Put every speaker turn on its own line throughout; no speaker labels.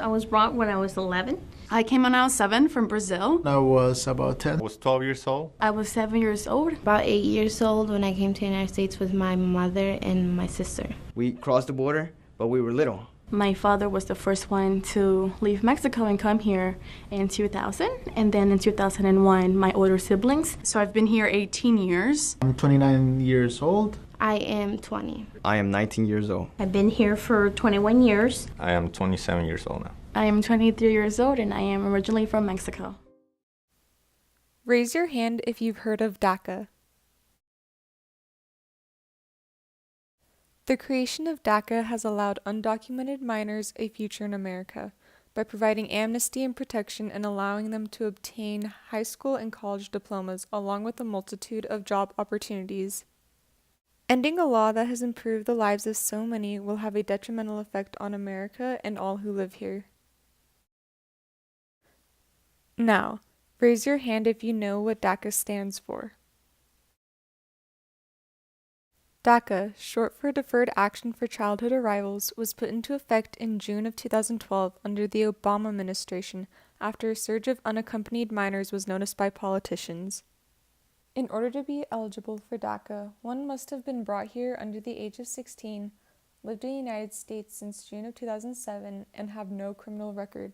I was brought when I was 11.
I came when I was 7 from Brazil.
I was about 10.
I was 12 years old.
I was 7 years old.
About 8 years old when I came to the United States with my mother and my sister.
We crossed the border, but we were little.
My father was the first one to leave Mexico and come here in 2000, and then in 2001, my older siblings.
So I've been here 18 years.
I'm 29 years old.
I am 20.
I am 19 years old.
I've been here for 21 years.
I am 27 years old now.
I am 23 years old, and I am originally from Mexico.
Raise your hand if you've heard of DACA. The creation of DACA has allowed undocumented minors a future in America by providing amnesty and protection and allowing them to obtain high school and college diplomas along with a multitude of job opportunities. Ending a law that has improved the lives of so many will have a detrimental effect on America and all who live here. Now, raise your hand if you know what DACA stands for. DACA, short for Deferred Action for Childhood Arrivals, was put into effect in June of 2012 under the Obama administration after a surge of unaccompanied minors was noticed by politicians. In order to be eligible for DACA, one must have been brought here under the age of 16, lived in the United States since June of 2007, and have no criminal record.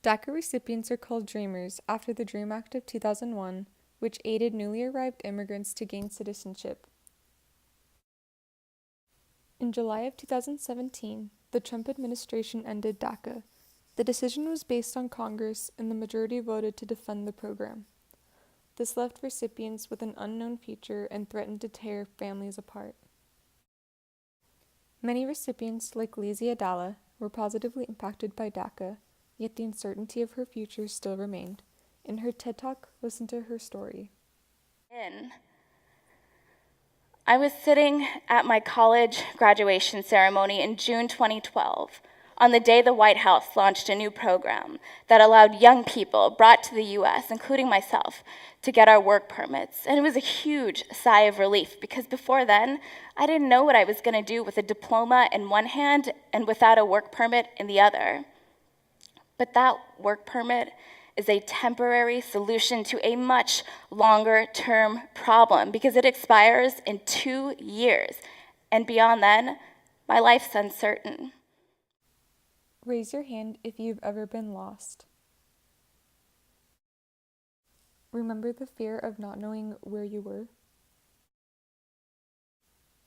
DACA recipients are called Dreamers after the DREAM Act of 2001, which aided newly arrived immigrants to gain citizenship. In July of 2017, the Trump administration ended DACA. The decision was based on Congress, and the majority voted to defund the program. This left recipients with an unknown future and threatened to tear families apart. Many recipients, like Lizzie Adala, were positively impacted by DACA, yet the uncertainty of her future still remained. In her TED Talk, listen to her story.
I was sitting at my college graduation ceremony in June 2012, on the day the White House launched a new program that allowed young people brought to the US, including myself, to get our work permits. And it was a huge sigh of relief because before then, I didn't know what I was going to do with a diploma in one hand and without a work permit in the other. But that work permit is a temporary solution to a much longer-term problem because it expires in 2 years. And beyond then, my life's uncertain.
Raise your hand if you've ever been lost. Remember the fear of not knowing where you were?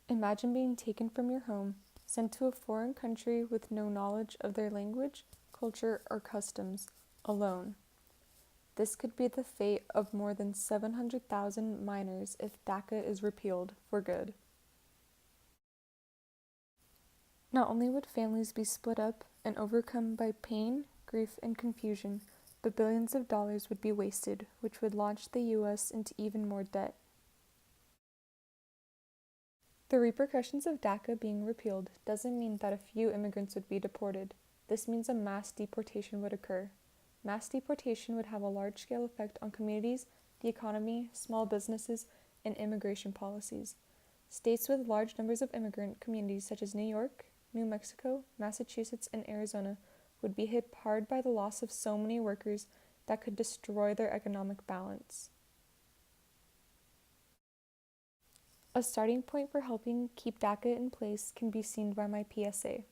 Imagine being taken from your home, sent to a foreign country with no knowledge of their language, culture, or customs, alone. This could be the fate of more than 700,000 minors if DACA is repealed for good. Not only would families be split up and overcome by pain, grief, and confusion, but billions of dollars would be wasted, which would launch the U.S. into even more debt. The repercussions of DACA being repealed doesn't mean that a few immigrants would be deported. This means a mass deportation would occur. Mass deportation would have a large-scale effect on communities, the economy, small businesses, and immigration policies. States with large numbers of immigrant communities such as New York, New Mexico, Massachusetts, and Arizona would be hit hard by the loss of so many workers that could destroy their economic balance. A starting point for helping keep DACA in place can be seen by my PSA.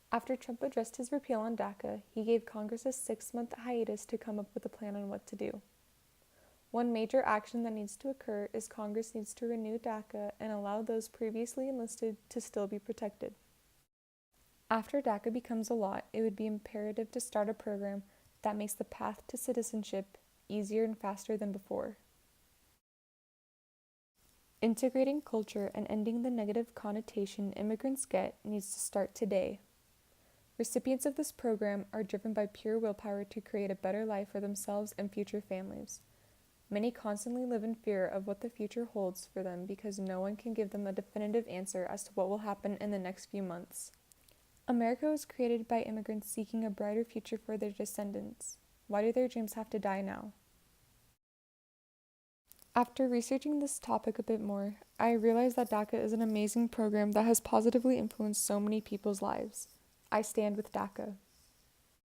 After Trump addressed his repeal on DACA, he gave Congress a 6-month hiatus to come up with a plan on what to do. One major action that needs to occur is Congress needs to renew DACA and allow those previously enlisted to still be protected. After DACA becomes a law, it would be imperative to start a program that makes the path to citizenship easier and faster than before. Integrating culture and ending the negative connotation immigrants get needs to start today. Recipients of this program are driven by pure willpower to create a better life for themselves and future families. Many constantly live in fear of what the future holds for them because no one can give them a definitive answer as to what will happen in the next few months. America was created by immigrants seeking a brighter future for their descendants. Why do their dreams have to die now? After researching this topic a bit more, I realized that DACA is an amazing program that has positively influenced so many people's lives. I stand with DACA.